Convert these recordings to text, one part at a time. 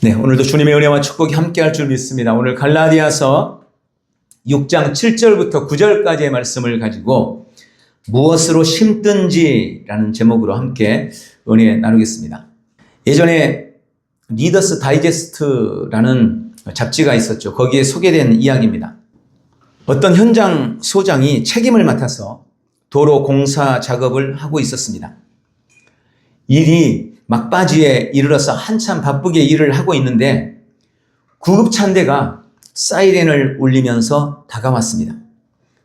네, 오늘도 주님의 은혜와 축복이 함께할 줄 믿습니다. 오늘 갈라디아서 6장 7절부터 9절까지의 말씀을 가지고 무엇으로 심든지라는 제목으로 함께 은혜 나누겠습니다. 예전에 리더스 다이제스트라는 잡지가 있었죠. 거기에 소개된 이야기입니다. 어떤 현장 소장이 책임을 맡아서 도로 공사 작업을 하고 있었습니다. 일이 막바지에 이르러서 한참 바쁘게 일을 하고 있는데 구급차 한 대가 사이렌을 울리면서 다가왔습니다.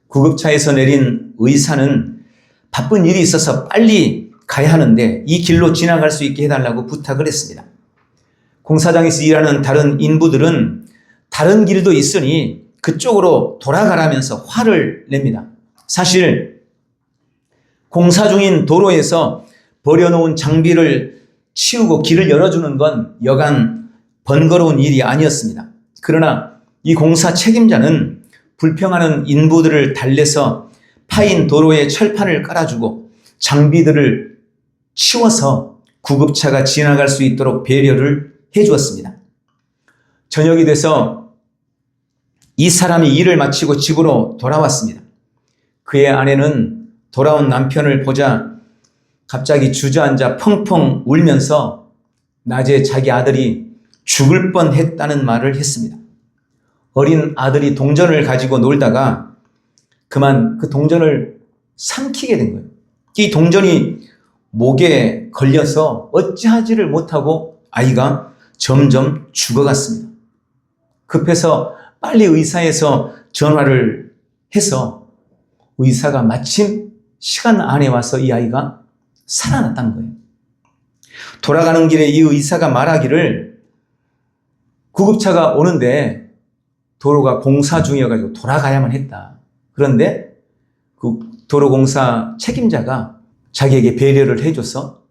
구급차에서 내린 의사는 바쁜 일이 있어서 빨리 가야 하는데 이 길로 지나갈 수 있게 해달라고 부탁을 했습니다. 공사장에서 일하는 다른 인부들은 다른 길도 있으니 그쪽으로 돌아가라면서 화를 냅니다. 사실 공사 중인 도로에서 버려놓은 장비를 치우고 길을 열어주는 건 여간 번거로운 일이 아니었습니다. 그러나 이 공사 책임자는 불평하는 인부들을 달래서 파인 도로에 철판을 깔아주고 장비들을 치워서 구급차가 지나갈 수 있도록 배려를 해주었습니다. 저녁이 돼서 이 사람이 일을 마치고 집으로 돌아왔습니다. 그의 아내는 돌아온 남편을 보자 갑자기 주저앉아 펑펑 울면서 낮에 자기 아들이 죽을 뻔했다는 말을 했습니다. 어린 아들이 동전을 가지고 놀다가 그만 그 동전을 삼키게 된 거예요. 이 동전이 목에 걸려서 어찌하지를 못하고 아이가 점점 죽어갔습니다. 급해서 빨리 의사에서 전화를 해서 의사가 마침 시간 안에 와서 이 아이가 살아났다는 거예요. 돌아가는 길에 이 의사가 말하기를 구급차가 오는데 도로가 공사 중이어가지고 돌아가야만 했다. 그런데 그 도로공사 책임자가 자기에게 배려를 해줘서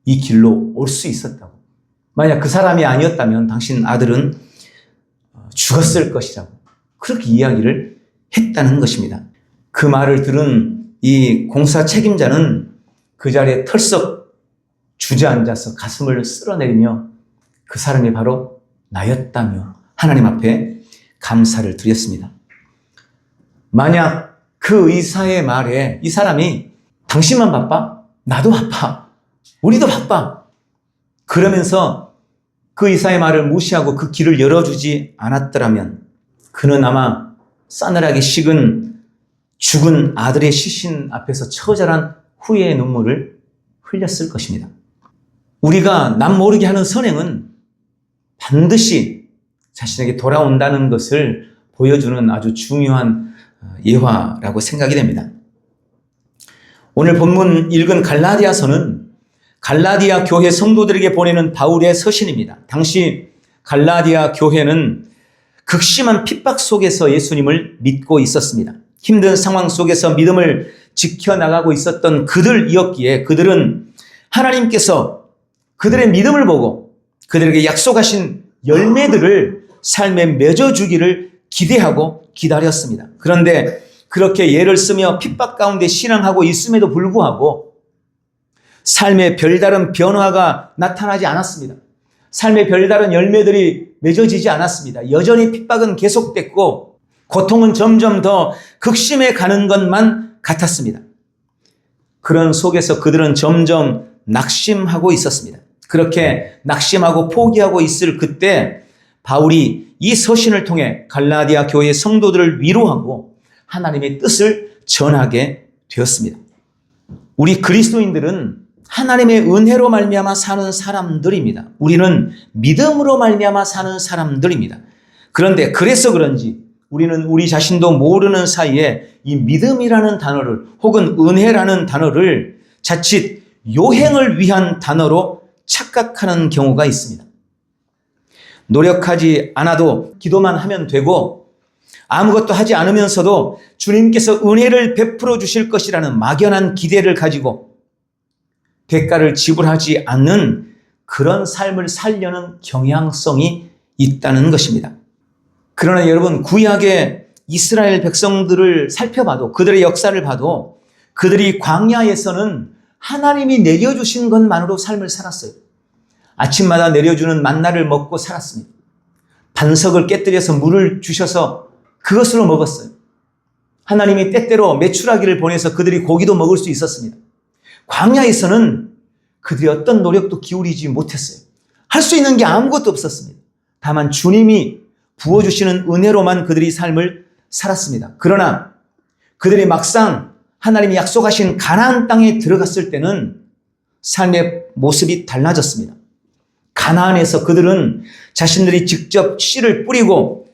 이 길로 올 수 있었다고. 만약 그 사람이 아니었다면 당신 아들은 죽었을 것이라고 그렇게 이야기를 했다는 것입니다. 그 말을 들은 이 공사 책임자는 그 자리에 털썩 주저앉아서 가슴을 쓸어내리며 그 사람이 바로 나였다며 하나님 앞에 감사를 드렸습니다. 만약 그 의사의 말에 이 사람이 당신만 바빠? 나도 바빠. 우리도 바빠. 그러면서 그 의사의 말을 무시하고 그 길을 열어주지 않았더라면 그는 아마 싸늘하게 식은 죽은 아들의 시신 앞에서 처절한 후회의 눈물을 흘렸을 것입니다. 우리가 남 모르게 하는 선행은 반드시 자신에게 돌아온다는 것을 보여주는 아주 중요한 예화라고 생각이 됩니다. 오늘 본문 읽은 갈라디아서는 갈라디아 교회 성도들에게 보내는 바울의 서신입니다. 당시 갈라디아 교회는 극심한 핍박 속에서 예수님을 믿고 있었습니다. 힘든 상황 속에서 믿음을 지켜나가고 있었던 그들이었기에 그들은 하나님께서 그들의 믿음을 보고 그들에게 약속하신 열매들을 삶에 맺어주기를 기대하고 기다렸습니다. 그런데 그렇게 예를 쓰며 핍박 가운데 신앙하고 있음에도 불구하고 삶에 별다른 변화가 나타나지 않았습니다. 삶에 별다른 열매들이 맺어지지 않았습니다. 여전히 핍박은 계속됐고 고통은 점점 더 극심해 가는 것만 같았습니다. 그런 속에서 그들은 점점 낙심하고 있었습니다. 그렇게 낙심하고 포기하고 있을 그때 바울이 이 서신을 통해 갈라디아 교회 성도들을 위로하고 하나님의 뜻을 전하게 되었습니다. 우리 그리스도인들은 하나님의 은혜로 말미암아 사는 사람들입니다. 우리는 믿음으로 말미암아 사는 사람들입니다. 그런데 그래서 그런지 우리는 우리 자신도 모르는 사이에 이 믿음이라는 단어를 혹은 은혜라는 단어를 자칫 요행을 위한 단어로 착각하는 경우가 있습니다. 노력하지 않아도 기도만 하면 되고 아무것도 하지 않으면서도 주님께서 은혜를 베풀어 주실 것이라는 막연한 기대를 가지고 대가를 지불하지 않는 그런 삶을 살려는 경향성이 있다는 것입니다. 그러나 여러분, 구약의 이스라엘 백성들을 살펴봐도 그들의 역사를 봐도 그들이 광야에서는 하나님이 내려주신 것만으로 삶을 살았어요. 아침마다 내려주는 만나를 먹고 살았습니다. 반석을 깨뜨려서 물을 주셔서 그것으로 먹었어요. 하나님이 때때로 메추라기를 보내서 그들이 고기도 먹을 수 있었습니다. 광야에서는 그들이 어떤 노력도 기울이지 못했어요. 할 수 있는 게 아무것도 없었습니다. 다만 주님이 부어주시는 은혜로만 그들이 삶을 살았습니다. 그러나 그들이 막상 하나님이 약속하신 가나안 땅에 들어갔을 때는 삶의 모습이 달라졌습니다. 가나안에서 그들은 자신들이 직접 씨를 뿌리고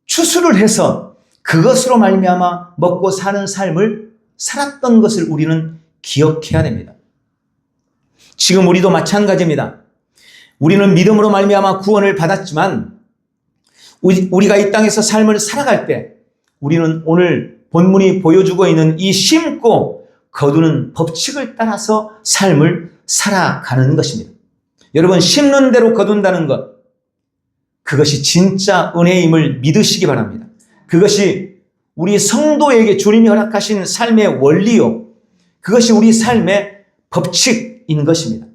추수를 해서 그것으로 말미암아 먹고 사는 삶을 살았던 것을 우리는 기억해야 됩니다. 지금 우리도 마찬가지입니다. 우리는 믿음으로 말미암아 구원을 받았지만 우리가 이 땅에서 삶을 살아갈 때 우리는 오늘 본문이 보여주고 있는 이 심고 거두는 법칙을 따라서 삶을 살아가는 것입니다. 여러분, 심는 대로 거둔다는 것, 그것이 진짜 은혜임을 믿으시기 바랍니다. 그것이 우리 성도에게 주님이 허락하신 삶의 원리요, 그것이 우리 삶의 법칙인 것입니다.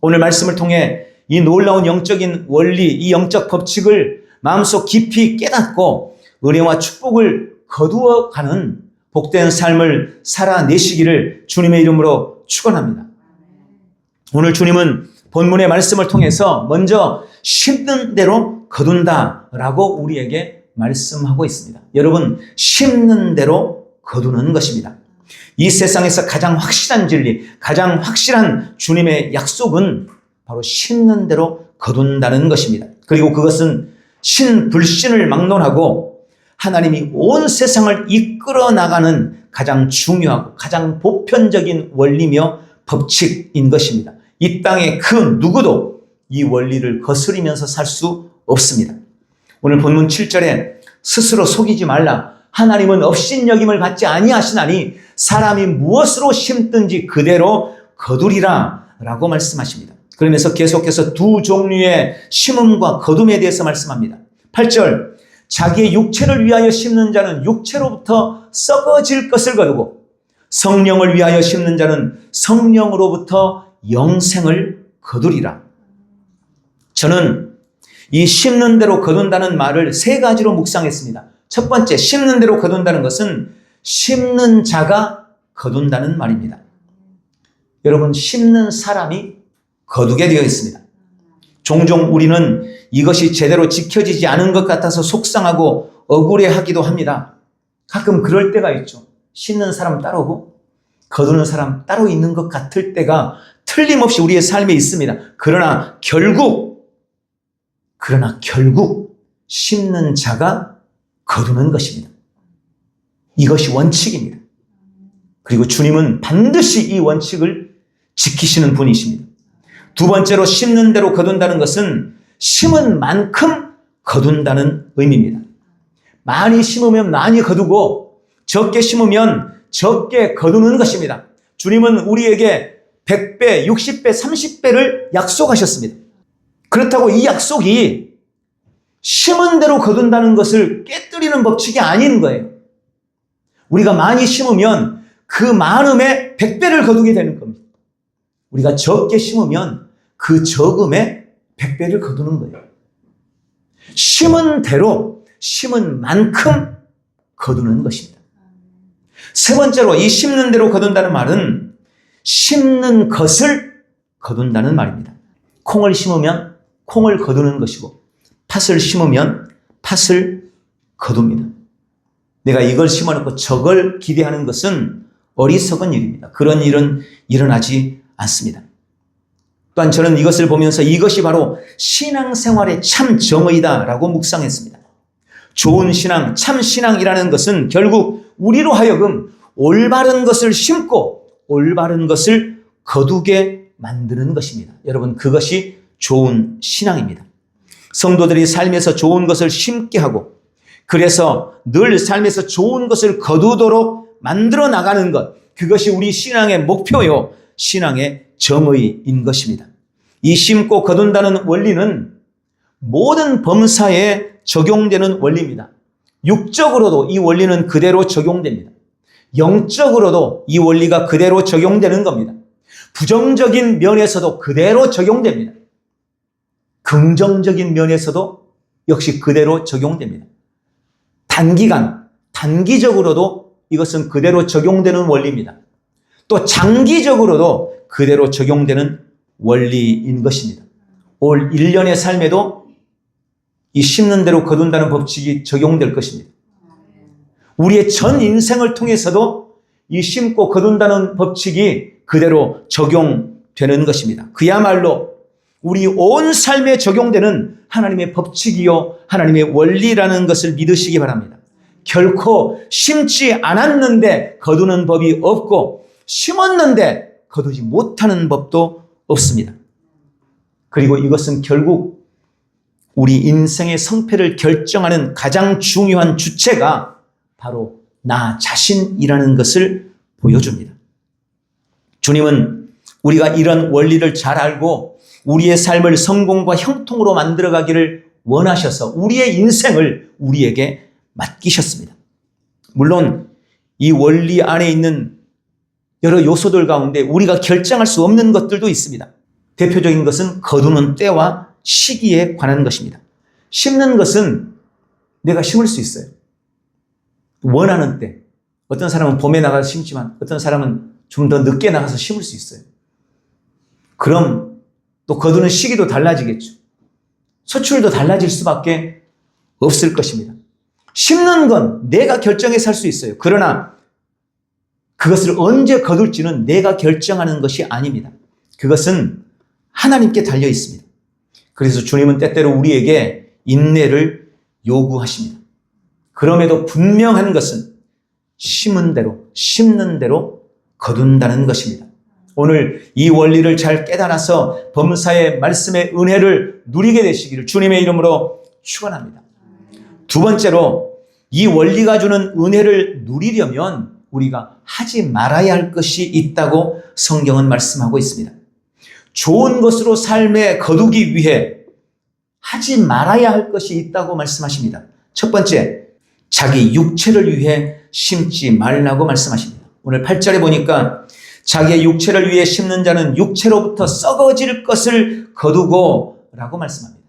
오늘 말씀을 통해 이 놀라운 영적인 원리, 이 영적 법칙을 마음속 깊이 깨닫고 은혜와 축복을 거두어가는 복된 삶을 살아내시기를 주님의 이름으로 축원합니다. 오늘 주님은 본문의 말씀을 통해서 먼저 심는 대로 거둔다라고 우리에게 말씀하고 있습니다. 여러분, 심는 대로 거두는 것입니다. 이 세상에서 가장 확실한 진리, 가장 확실한 주님의 약속은 바로 심는 대로 거둔다는 것입니다. 그리고 그것은 신불신을 막론하고 하나님이 온 세상을 이끌어 나가는 가장 중요하고 가장 보편적인 원리며 법칙인 것입니다. 이 땅의 그 누구도 이 원리를 거스리면서 살 수 없습니다. 오늘 본문 7절에 스스로 속이지 말라. 하나님은 업신여김을 받지 아니하시나니 사람이 무엇으로 심든지 그대로 거두리라 라고 말씀하십니다. 그러면서 계속해서 두 종류의 심음과 거둠에 대해서 말씀합니다. 8절, 자기의 육체를 위하여 심는 자는 육체로부터 썩어질 것을 거두고 성령을 위하여 심는 자는 성령으로부터 영생을 거두리라. 저는 이 심는 대로 거둔다는 말을 세 가지로 묵상했습니다. 첫 번째, 심는 대로 거둔다는 것은 심는 자가 거둔다는 말입니다. 여러분, 심는 사람이 거두게 되어 있습니다. 종종 우리는 이것이 제대로 지켜지지 않은 것 같아서 속상하고 억울해하기도 합니다. 가끔 그럴 때가 있죠. 심는 사람 따로고 거두는 사람 따로 있는 것 같을 때가 틀림없이 우리의 삶에 있습니다. 그러나 결국 심는 자가 거두는 것입니다. 이것이 원칙입니다. 그리고 주님은 반드시 이 원칙을 지키시는 분이십니다. 두 번째로 심는 대로 거둔다는 것은 심은 만큼 거둔다는 의미입니다. 많이 심으면 많이 거두고 적게 심으면 적게 거두는 것입니다. 주님은 우리에게 100배, 60배, 30배를 약속하셨습니다. 그렇다고 이 약속이 심은 대로 거둔다는 것을 깨뜨리는 법칙이 아닌 거예요. 우리가 많이 심으면 그 많음의 100배를 거두게 되는 겁니다. 우리가 적게 심으면 그 적음의 100배를 거두는 거예요. 심은 대로 심은 만큼 거두는 것입니다. 세 번째로 이 심는 대로 거둔다는 말은 심는 것을 거둔다는 말입니다. 콩을 심으면 콩을 거두는 것이고 팥을 심으면 팥을 거둡니다. 내가 이걸 심어놓고 저걸 기대하는 것은 어리석은 일입니다. 그런 일은 일어나지 않습니다. 또한 저는 이것을 보면서 이것이 바로 신앙생활의 참 정의다라고 묵상했습니다. 좋은 신앙, 참 신앙이라는 것은 결국 우리로 하여금 올바른 것을 심고 올바른 것을 거두게 만드는 것입니다. 여러분, 그것이 좋은 신앙입니다. 성도들이 삶에서 좋은 것을 심게 하고 그래서 늘 삶에서 좋은 것을 거두도록 만들어 나가는 것, 그것이 우리 신앙의 목표요, 신앙의 정의인 것입니다. 이 심고 거둔다는 원리는 모든 범사에 적용되는 원리입니다. 육적으로도 이 원리는 그대로 적용됩니다. 영적으로도 이 원리가 그대로 적용되는 겁니다. 부정적인 면에서도 그대로 적용됩니다. 긍정적인 면에서도 역시 그대로 적용됩니다. 단기적으로도 이것은 그대로 적용되는 원리입니다. 또 장기적으로도 그대로 적용되는 원리인 것입니다. 올 1년의 삶에도 이 심는 대로 거둔다는 법칙이 적용될 것입니다. 우리의 전 인생을 통해서도 이 심고 거둔다는 법칙이 그대로 적용되는 것입니다. 그야말로 우리 온 삶에 적용되는 하나님의 법칙이요 하나님의 원리라는 것을 믿으시기 바랍니다. 결코 심지 않았는데 거두는 법이 없고 심었는데 거두지 못하는 법도 없습니다. 그리고 이것은 결국 우리 인생의 성패를 결정하는 가장 중요한 주체가 바로 나 자신이라는 것을 보여줍니다. 주님은 우리가 이런 원리를 잘 알고 우리의 삶을 성공과 형통으로 만들어가기를 원하셔서 우리의 인생을 우리에게 맡기셨습니다. 물론 이 원리 안에 있는 여러 요소들 가운데 우리가 결정할 수 없는 것들도 있습니다. 대표적인 것은 거두는 때와 시기에 관한 것입니다. 심는 것은 내가 심을 수 있어요. 원하는 때. 어떤 사람은 봄에 나가서 심지만 어떤 사람은 좀 더 늦게 나가서 심을 수 있어요. 그럼 또 거두는 시기도 달라지겠죠. 소출도 달라질 수밖에 없을 것입니다. 심는 건 내가 결정해서 할 수 있어요. 그러나 그것을 언제 거둘지는 내가 결정하는 것이 아닙니다. 그것은 하나님께 달려 있습니다. 그래서 주님은 때때로 우리에게 인내를 요구하십니다. 그럼에도 분명한 것은 심은 대로, 심는 대로 거둔다는 것입니다. 오늘 이 원리를 잘 깨달아서 범사의 말씀의 은혜를 누리게 되시기를 주님의 이름으로 축원합니다. 두 번째로 이 원리가 주는 은혜를 누리려면 우리가 하지 말아야 할 것이 있다고 성경은 말씀하고 있습니다. 좋은 것으로 삶에 거두기 위해 하지 말아야 할 것이 있다고 말씀하십니다. 첫 번째, 자기 육체를 위해 심지 말라고 말씀하십니다. 오늘 8절에 보니까 자기의 육체를 위해 심는 자는 육체로부터 썩어질 것을 거두고 라고 말씀합니다.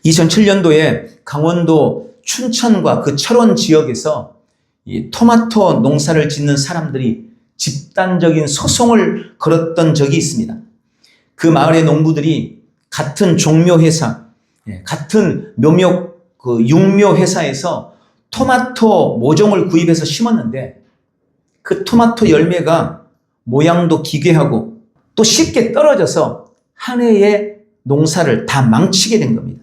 2007년도에 강원도 춘천과 그 철원 지역에서 이 토마토 농사를 짓는 사람들이 집단적인 소송을 걸었던 적이 있습니다. 그 마을의 농부들이 같은 종묘회사, 같은 육묘회사에서 토마토 모종을 구입해서 심었는데 그 토마토 열매가 모양도 기괴하고 또 쉽게 떨어져서 한 해의 농사를 다 망치게 된 겁니다.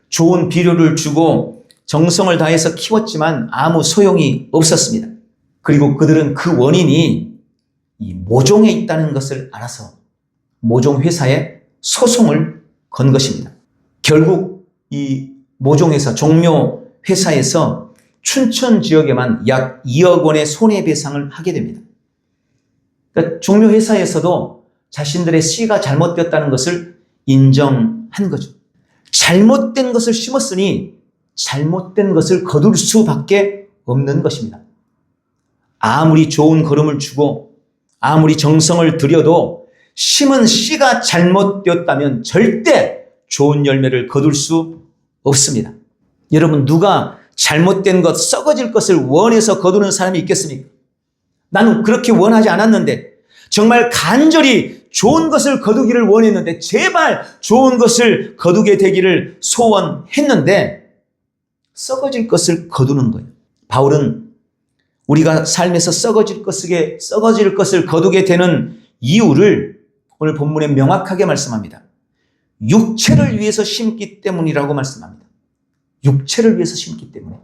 좋은 비료를 주고 정성을 다해서 키웠지만 아무 소용이 없었습니다. 그리고 그들은 그 원인이 이 모종에 있다는 것을 알아서 모종회사에 소송을 건 것입니다. 결국 이 모종회사, 종묘회사에서 춘천 지역에만 약 2억 원의 손해배상을 하게 됩니다. 그러니까 종묘회사에서도 자신들의 씨가 잘못되었다는 것을 인정한 거죠. 잘못된 것을 심었으니 잘못된 것을 거둘 수밖에 없는 것입니다. 아무리 좋은 걸음을 주고 아무리 정성을 들여도 심은 씨가 잘못되었다면 절대 좋은 열매를 거둘 수 없습니다. 여러분, 누가 잘못된 것, 썩어질 것을 원해서 거두는 사람이 있겠습니까? 나는 그렇게 원하지 않았는데 정말 간절히 좋은 것을 거두기를 원했는데 제발 좋은 것을 거두게 되기를 소원했는데 썩어질 것을 거두는 거예요. 바울은 우리가 삶에서 썩어질 것을 거두게 되는 이유를 오늘 본문에 명확하게 말씀합니다. 육체를 위해서 심기 때문이라고 말씀합니다. 육체를 위해서 심기 때문에.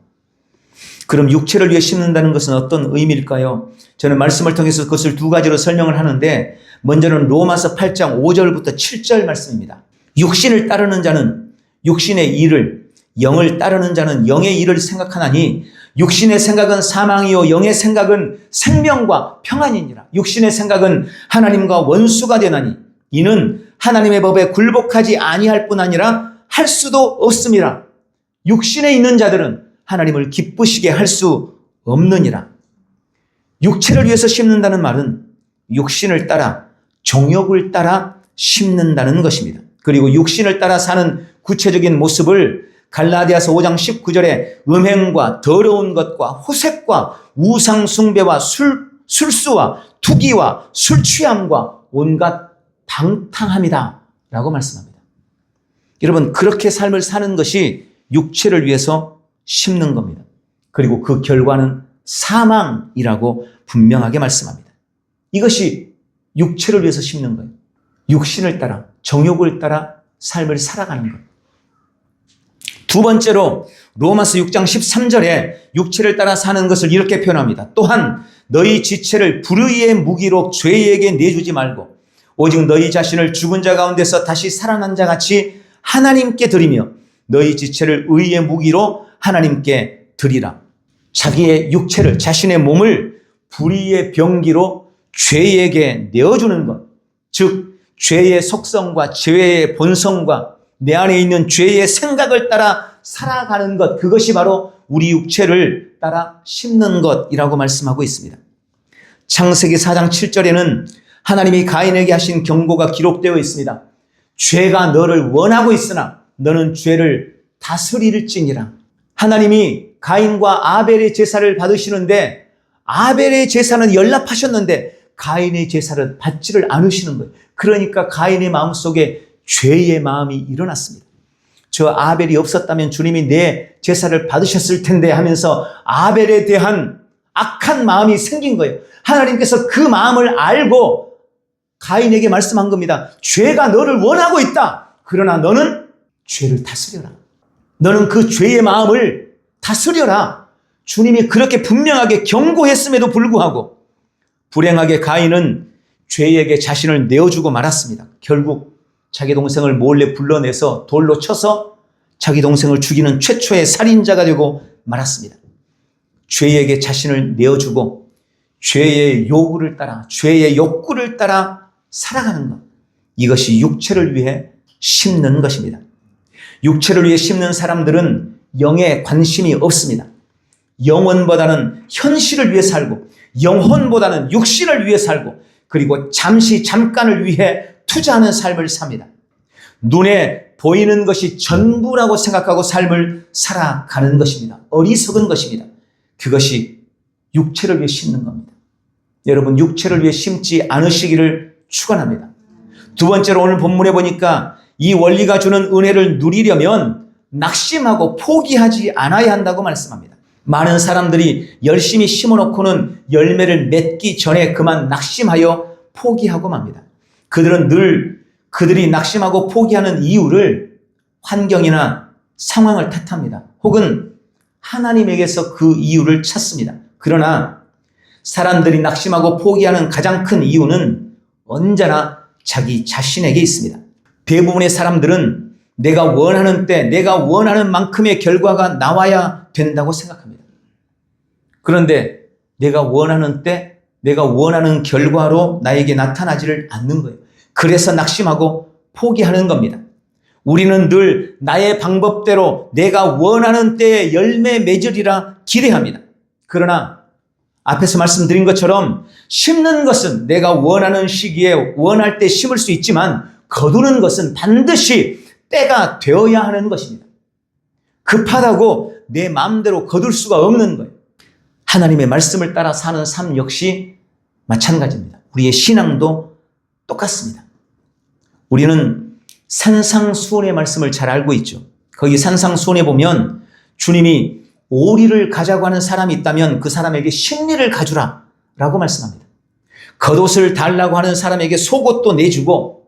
그럼 육체를 위해 심는다는 것은 어떤 의미일까요? 저는 말씀을 통해서 그것을 두 가지로 설명을 하는데 먼저는 로마서 8장 5절부터 7절 말씀입니다. 육신을 따르는 자는 육신의 일을, 영을 따르는 자는 영의 일을 생각하나니 육신의 생각은 사망이요 영의 생각은 생명과 평안이니라. 육신의 생각은 하나님과 원수가 되나니 이는 하나님의 법에 굴복하지 아니할 뿐 아니라 할 수도 없음이라. 육신에 있는 자들은 하나님을 기쁘시게 할 수 없느니라. 육체를 위해서 심는다는 말은 육신을 따라, 정욕을 따라 심는다는 것입니다. 그리고 육신을 따라 사는 구체적인 모습을 갈라디아서 5장 19절에 음행과 더러운 것과 호색과 우상 숭배와 술수와 투기와 술 취함과 온갖 방탕함이다 라고 말씀합니다. 여러분, 그렇게 삶을 사는 것이 육체를 위해서 심는 겁니다. 그리고 그 결과는 사망이라고 분명하게 말씀합니다. 이것이 육체를 위해서 심는 거예요. 육신을 따라, 정욕을 따라 삶을 살아가는 것. 두 번째로 로마서 6장 13절에 육체를 따라 사는 것을 이렇게 표현합니다. 또한 너희 지체를 불의의 무기로 죄에게 내주지 말고 오직 너희 자신을 죽은 자 가운데서 다시 살아난 자 같이 하나님께 드리며 너희 지체를 의의 무기로 하나님께 드리라. 자기의 육체를, 자신의 몸을 불의의 병기로 죄에게 내어주는 것, 즉 죄의 속성과 죄의 본성과 내 안에 있는 죄의 생각을 따라 살아가는 것, 그것이 바로 우리 육체를 따라 심는 것이라고 말씀하고 있습니다. 창세기 4장 7절에는 하나님이 가인에게 하신 경고가 기록되어 있습니다. 죄가 너를 원하고 있으나 너는 죄를 다스릴지니라. 하나님이 가인과 아벨의 제사를 받으시는데 아벨의 제사는 연락하셨는데 가인의 제사를 받지를 않으시는 거예요. 그러니까 가인의 마음속에 죄의 마음이 일어났습니다. 저 아벨이 없었다면 주님이 내 제사를 받으셨을 텐데 하면서 아벨에 대한 악한 마음이 생긴 거예요. 하나님께서 그 마음을 알고 가인에게 말씀한 겁니다. 죄가 너를 원하고 있다. 그러나 너는 죄를 다스려라. 너는 그 죄의 마음을 다스려라. 주님이 그렇게 분명하게 경고했음에도 불구하고 불행하게 가인은 죄에게 자신을 내어주고 말았습니다. 결국 자기 동생을 몰래 불러내서 돌로 쳐서 자기 동생을 죽이는 최초의 살인자가 되고 말았습니다. 죄에게 자신을 내어주고 죄의 요구를 따라, 죄의 욕구를 따라 살아가는 것. 이것이 육체를 위해 심는 것입니다. 육체를 위해 심는 사람들은 영에 관심이 없습니다. 영혼보다는 현실을 위해 살고 영혼보다는 육신을 위해 살고 그리고 잠깐을 위해 투자하는 삶을 삽니다. 눈에 보이는 것이 전부라고 생각하고 삶을 살아가는 것입니다. 어리석은 것입니다. 그것이 육체를 위해 심는 겁니다. 여러분, 육체를 위해 심지 않으시기를 축원합니다. 두 번째로 오늘 본문에 보니까 이 원리가 주는 은혜를 누리려면 낙심하고 포기하지 않아야 한다고 말씀합니다. 많은 사람들이 열심히 심어놓고는 열매를 맺기 전에 그만 낙심하여 포기하고 맙니다. 그들은 늘 그들이 낙심하고 포기하는 이유를 환경이나 상황을 탓합니다. 혹은 하나님에게서 그 이유를 찾습니다. 그러나 사람들이 낙심하고 포기하는 가장 큰 이유는 언제나 자기 자신에게 있습니다. 대부분의 사람들은 내가 원하는 때, 내가 원하는 만큼의 결과가 나와야 된다고 생각합니다. 그런데 내가 원하는 때, 내가 원하는 결과로 나에게 나타나지를 않는 거예요. 그래서 낙심하고 포기하는 겁니다. 우리는 늘 나의 방법대로 내가 원하는 때에 열매 맺으리라 기대합니다. 그러나 앞에서 말씀드린 것처럼 심는 것은 내가 원하는 시기에 원할 때 심을 수 있지만 거두는 것은 반드시 때가 되어야 하는 것입니다. 급하다고 내 마음대로 거둘 수가 없는 거예요. 하나님의 말씀을 따라 사는 삶 역시 마찬가지입니다. 우리의 신앙도 똑같습니다. 우리는 산상수훈의 말씀을 잘 알고 있죠. 거기 산상수훈에 보면 주님이 오리를 가자고 하는 사람이 있다면 그 사람에게 십리를 가주라 라고 말씀합니다. 겉옷을 달라고 하는 사람에게 속옷도 내주고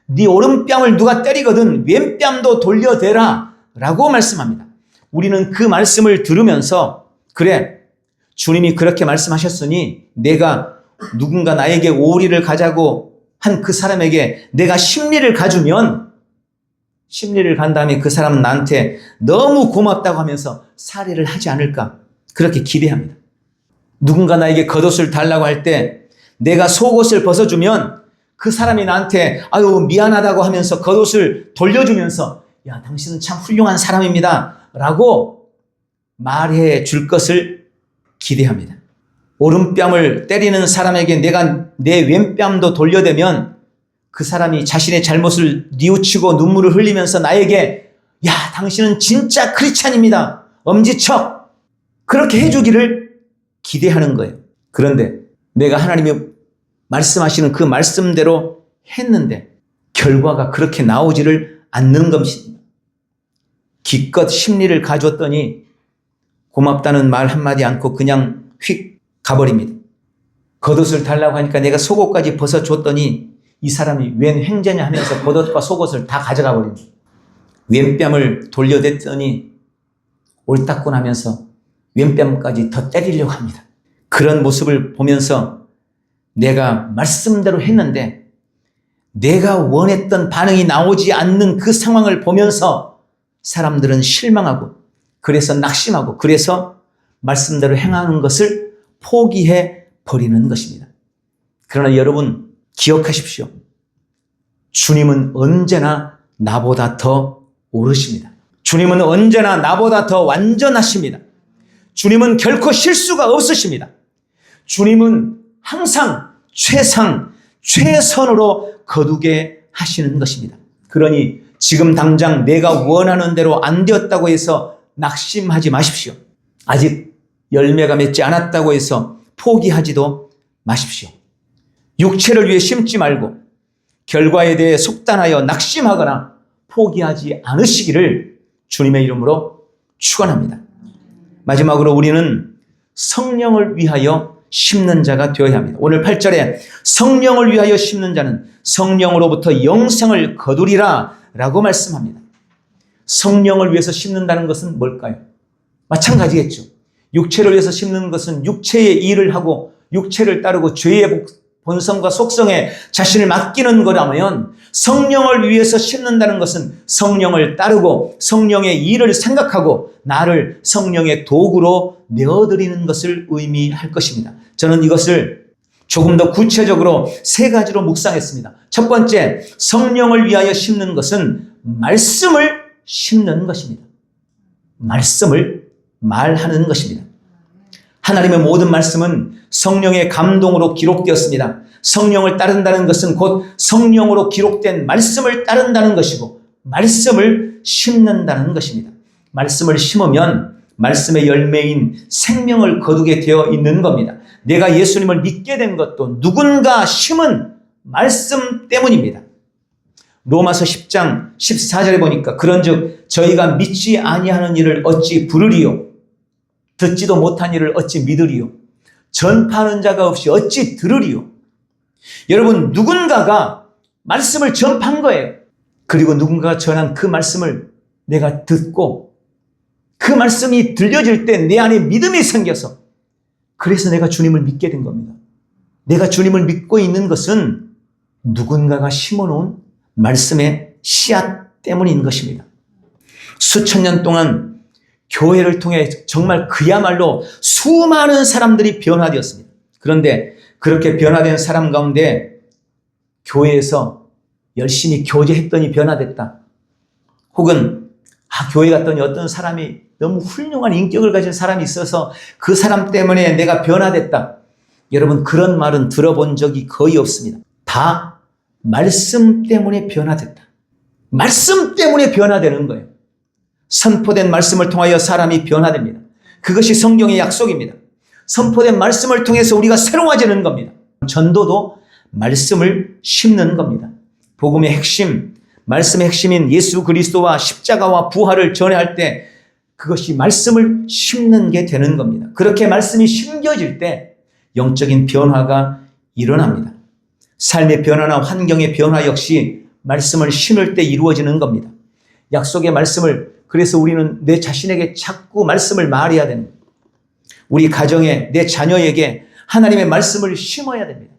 네 오른뺨을 누가 때리거든 왼뺨도 돌려대라 라고 말씀합니다. 우리는 그 말씀을 들으면서 그래, 주님이 그렇게 말씀하셨으니 내가 누군가 나에게 오리를 가자고 한 그 사람에게 내가 십리를 가주면 십리를 간 다음에 그 사람은 나한테 너무 고맙다고 하면서 살해를 하지 않을까 그렇게 기대합니다. 누군가 나에게 겉옷을 달라고 할 때 내가 속옷을 벗어주면 그 사람이 나한테 아유 미안하다고 하면서 겉옷을 돌려주면서 야 당신은 참 훌륭한 사람입니다 라고 말해 줄 것을 기대합니다. 오른뺨을 때리는 사람에게 내가 내 왼뺨도 돌려대면 그 사람이 자신의 잘못을 뉘우치고 눈물을 흘리면서 나에게 야, 당신은 진짜 크리스찬입니다. 엄지척. 그렇게 해주기를 기대하는 거예요. 그런데 내가 하나님이 말씀하시는 그 말씀대로 했는데 결과가 그렇게 나오지를 않는 것입니다. 기껏 심리를 가졌더니 고맙다는 말 한마디 않고 그냥 휙 가버립니다. 겉옷을 달라고 하니까 내가 속옷까지 벗어줬더니 이 사람이 웬 횡재냐 하면서 겉옷과 속옷을 다 가져가 버립니다. 왼뺨을 돌려댔더니 옳다군 하면서 왼뺨까지 더 때리려고 합니다. 그런 모습을 보면서 내가 말씀대로 했는데 내가 원했던 반응이 나오지 않는 그 상황을 보면서 사람들은 실망하고 그래서 낙심하고 그래서 말씀대로 행하는 것을 포기해 버리는 것입니다. 그러나 여러분 기억하십시오. 주님은 언제나 나보다 더 오르십니다. 주님은 언제나 나보다 더 완전하십니다. 주님은 결코 실수가 없으십니다. 주님은 항상 최선으로 거두게 하시는 것입니다. 그러니 지금 당장 내가 원하는 대로 안 되었다고 해서 낙심하지 마십시오. 아직 열매가 맺지 않았다고 해서 포기하지도 마십시오. 육체를 위해 심지 말고 결과에 대해 속단하여 낙심하거나 포기하지 않으시기를 주님의 이름으로 축원합니다. 마지막으로 우리는 성령을 위하여 심는 자가 되어야 합니다. 오늘 8절에 성령을 위하여 심는 자는 성령으로부터 영생을 거두리라 라고 말씀합니다. 성령을 위해서 심는다는 것은 뭘까요? 마찬가지겠죠. 육체를 위해서 심는 것은 육체의 일을 하고 육체를 따르고 죄의 본성과 속성에 자신을 맡기는 거라면 성령을 위해서 심는다는 것은 성령을 따르고 성령의 일을 생각하고 나를 성령의 도구로 내어드리는 것을 의미할 것입니다. 저는 이것을 조금 더 구체적으로 세 가지로 묵상했습니다. 첫 번째, 성령을 위하여 심는 것은 말씀을 심는 것입니다. 말씀을 말하는 것입니다. 하나님의 모든 말씀은 성령의 감동으로 기록되었습니다. 성령을 따른다는 것은 곧 성령으로 기록된 말씀을 따른다는 것이고 말씀을 심는다는 것입니다. 말씀을 심으면 말씀의 열매인 생명을 거두게 되어 있는 겁니다. 내가 예수님을 믿게 된 것도 누군가 심은 말씀 때문입니다. 로마서 10장 14절에 보니까 그런즉 저희가 믿지 아니하는 일을 어찌 부르리요 듣지도 못한 일을 어찌 믿으리요 전파하는 자가 없이 어찌 들으리요. 여러분 누군가가 말씀을 전파한 거예요. 그리고 누군가가 전한 그 말씀을 내가 듣고 그 말씀이 들려질 때 내 안에 믿음이 생겨서 그래서 내가 주님을 믿게 된 겁니다. 내가 주님을 믿고 있는 것은 누군가가 심어놓은 말씀의 씨앗 때문인 것입니다. 수천 년 동안 교회를 통해 정말 그야말로 수많은 사람들이 변화되었습니다. 그런데 그렇게 변화된 사람 가운데 교회에서 열심히 교제했더니 변화됐다. 혹은 교회 갔더니 어떤 사람이 너무 훌륭한 인격을 가진 사람이 있어서 그 사람 때문에 내가 변화됐다. 여러분 그런 말은 들어본 적이 거의 없습니다. 다 말씀 때문에 변화됐다. 말씀 때문에 변화되는 거예요. 선포된 말씀을 통하여 사람이 변화됩니다. 그것이 성경의 약속입니다. 선포된 말씀을 통해서 우리가 새로워지는 겁니다. 전도도 말씀을 심는 겁니다. 복음의 핵심, 말씀의 핵심인 예수 그리스도와 십자가와 부활을 전할 때 그것이 말씀을 심는 게 되는 겁니다. 그렇게 말씀이 심겨질 때 영적인 변화가 일어납니다. 삶의 변화나 환경의 변화 역시 말씀을 심을 때 이루어지는 겁니다. 약속의 말씀을 그래서 우리는 내 자신에게 자꾸 말씀을 말해야 됩니다. 우리 가정에 내 자녀에게 하나님의 말씀을 심어야 됩니다.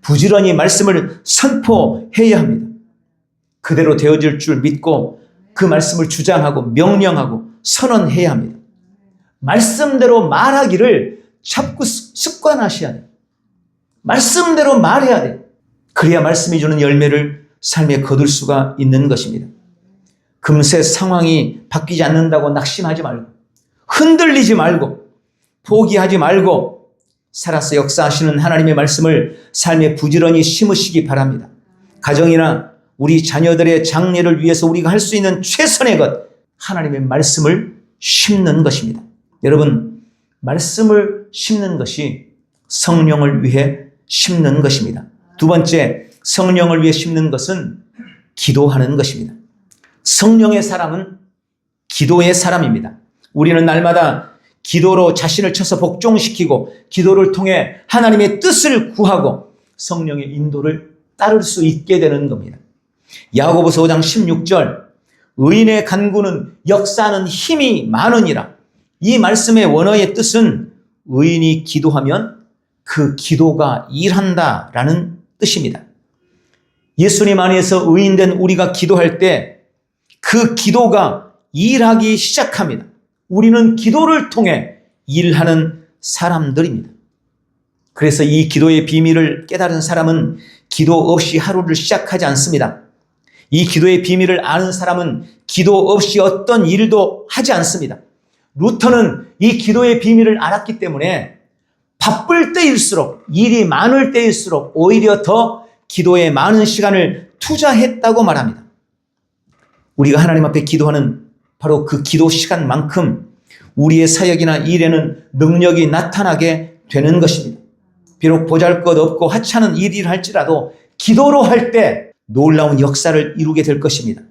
부지런히 말씀을 선포해야 합니다. 그대로 되어질 줄 믿고 그 말씀을 주장하고 명령하고 선언해야 합니다. 말씀대로 말하기를 자꾸 습관하셔야 돼요. 말씀대로 말해야 돼요. 그래야 말씀이 주는 열매를 삶에 거둘 수가 있는 것입니다. 금세 상황이 바뀌지 않는다고 낙심하지 말고 흔들리지 말고 포기하지 말고 살아서 역사하시는 하나님의 말씀을 삶에 부지런히 심으시기 바랍니다. 가정이나 우리 자녀들의 장래를 위해서 우리가 할 수 있는 최선의 것, 하나님의 말씀을 심는 것입니다. 여러분, 말씀을 심는 것이 성령을 위해 심는 것입니다. 두 번째, 성령을 위해 심는 것은 기도하는 것입니다. 성령의 사람은 기도의 사람입니다. 우리는 날마다 기도로 자신을 쳐서 복종시키고 기도를 통해 하나님의 뜻을 구하고 성령의 인도를 따를 수 있게 되는 겁니다. 야고보서 5장 16절, 의인의 간구는 역사하는 힘이 많으니라. 이 말씀의 원어의 뜻은 의인이 기도하면 그 기도가 일한다라는 뜻입니다. 예수님 안에서 의인된 우리가 기도할 때 그 기도가 일하기 시작합니다. 우리는 기도를 통해 일하는 사람들입니다. 그래서 이 기도의 비밀을 깨달은 사람은 기도 없이 하루를 시작하지 않습니다. 이 기도의 비밀을 아는 사람은 기도 없이 어떤 일도 하지 않습니다. 루터는 이 기도의 비밀을 알았기 때문에 바쁠 때일수록, 일이 많을 때일수록 오히려 더 기도에 많은 시간을 투자했다고 말합니다. 우리가 하나님 앞에 기도하는 바로 그 기도 시간만큼 우리의 사역이나 일에는 능력이 나타나게 되는 것입니다. 비록 보잘것없고 하찮은 일을 할지라도 기도로 할 때 놀라운 역사를 이루게 될 것입니다.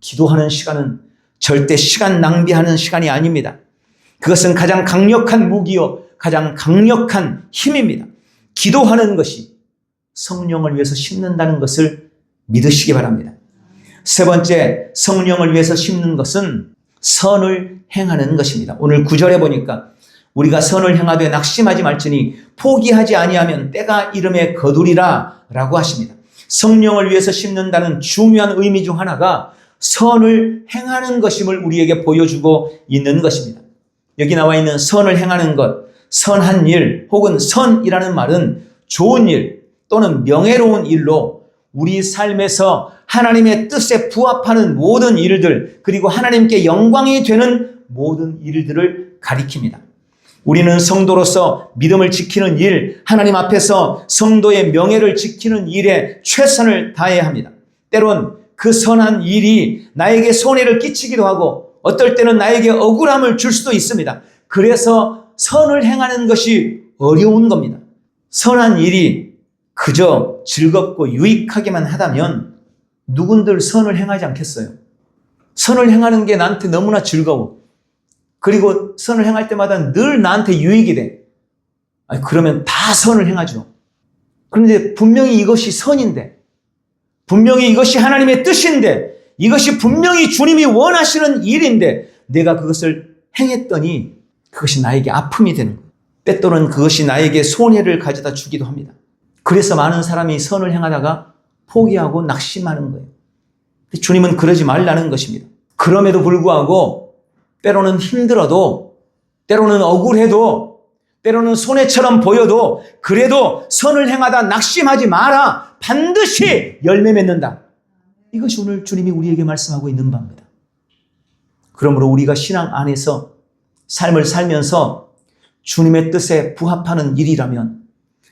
기도하는 시간은 절대 시간 낭비하는 시간이 아닙니다. 그것은 가장 강력한 무기요, 가장 강력한 힘입니다. 기도하는 것이 성령을 위해서 심는다는 것을 믿으시기 바랍니다. 세 번째, 성령을 위해서 심는 것은 선을 행하는 것입니다. 오늘 9절에 보니까 우리가 선을 행하되 낙심하지 말지니 포기하지 아니하면 때가 이름에 거두리라 라고 하십니다. 성령을 위해서 심는다는 중요한 의미 중 하나가 선을 행하는 것임을 우리에게 보여주고 있는 것입니다. 여기 나와 있는 선을 행하는 것, 선한 일 혹은 선이라는 말은 좋은 일 또는 명예로운 일로 우리 삶에서 하나님의 뜻에 부합하는 모든 일들, 그리고 하나님께 영광이 되는 모든 일들을 가리킵니다. 우리는 성도로서 믿음을 지키는 일, 하나님 앞에서 성도의 명예를 지키는 일에 최선을 다해야 합니다. 때론 그 선한 일이 나에게 손해를 끼치기도 하고 어떨 때는 나에게 억울함을 줄 수도 있습니다. 그래서 선을 행하는 것이 어려운 겁니다. 선한 일이 그저 즐겁고 유익하기만 하다면 누군들 선을 행하지 않겠어요? 선을 행하는 게 나한테 너무나 즐거워. 그리고 선을 행할 때마다 늘 나한테 유익이 돼. 그러면 다 선을 행하죠. 그런데 분명히 이것이 선인데, 분명히 이것이 하나님의 뜻인데, 이것이 분명히 주님이 원하시는 일인데 내가 그것을 행했더니 그것이 나에게 아픔이 되는 거예요. 때또는 그것이 나에게 손해를 가져다 주기도 합니다. 그래서 많은 사람이 선을 행하다가 포기하고 낙심하는 거예요. 주님은 그러지 말라는 것입니다. 그럼에도 불구하고 때로는 힘들어도, 때로는 억울해도, 때로는 손해처럼 보여도 그래도 선을 행하다 낙심하지 마라. 반드시 열매 맺는다. 이것이 오늘 주님이 우리에게 말씀하고 있는 바입니다. 그러므로 우리가 신앙 안에서 삶을 살면서 주님의 뜻에 부합하는 일이라면,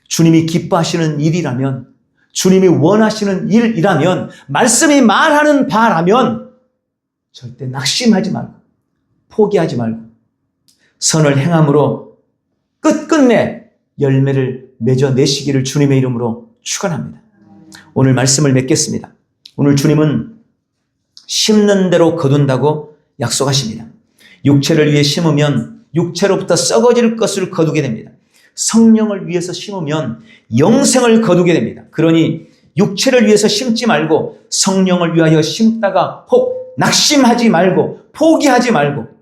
주님이 기뻐하시는 일이라면, 주님이 원하시는 일이라면, 말씀이 말하는 바라면 절대 낙심하지 말고 포기하지 말고 선을 행함으로 끝끝내 열매를 맺어내시기를 주님의 이름으로 축원합니다. 오늘 말씀을 맺겠습니다. 오늘 주님은 심는 대로 거둔다고 약속하십니다. 육체를 위해 심으면 육체로부터 썩어질 것을 거두게 됩니다. 성령을 위해서 심으면 영생을 거두게 됩니다. 그러니 육체를 위해서 심지 말고 성령을 위하여 심다가 혹 낙심하지 말고 포기하지 말고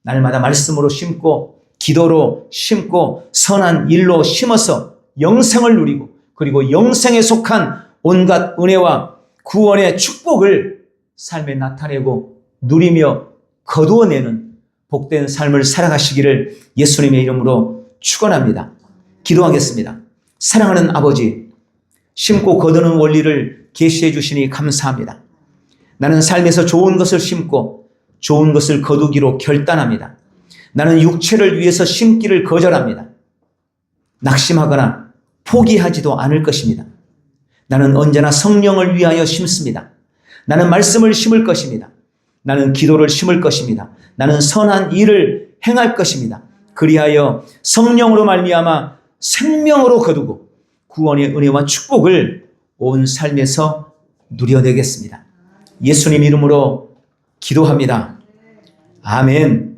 날마다 말씀으로 심고 기도로 심고 선한 일로 심어서 영생을 누리고 그리고 영생에 속한 온갖 은혜와 구원의 축복을 삶에 나타내고 누리며 거두어내는 복된 삶을 살아가시기를 예수님의 이름으로 축원합니다. 기도하겠습니다. 사랑하는 아버지, 심고 거두는 원리를 계시해 주시니 감사합니다. 나는 삶에서 좋은 것을 심고 좋은 것을 거두기로 결단합니다. 나는 육체를 위해서 심기를 거절합니다. 낙심하거나 포기하지도 않을 것입니다. 나는 언제나 성령을 위하여 심습니다. 나는 말씀을 심을 것입니다. 나는 기도를 심을 것입니다. 나는 선한 일을 행할 것입니다. 그리하여 성령으로 말미암아 생명으로 거두고 구원의 은혜와 축복을 온 삶에서 누려내겠습니다. 예수님 이름으로 기도합니다. 아멘.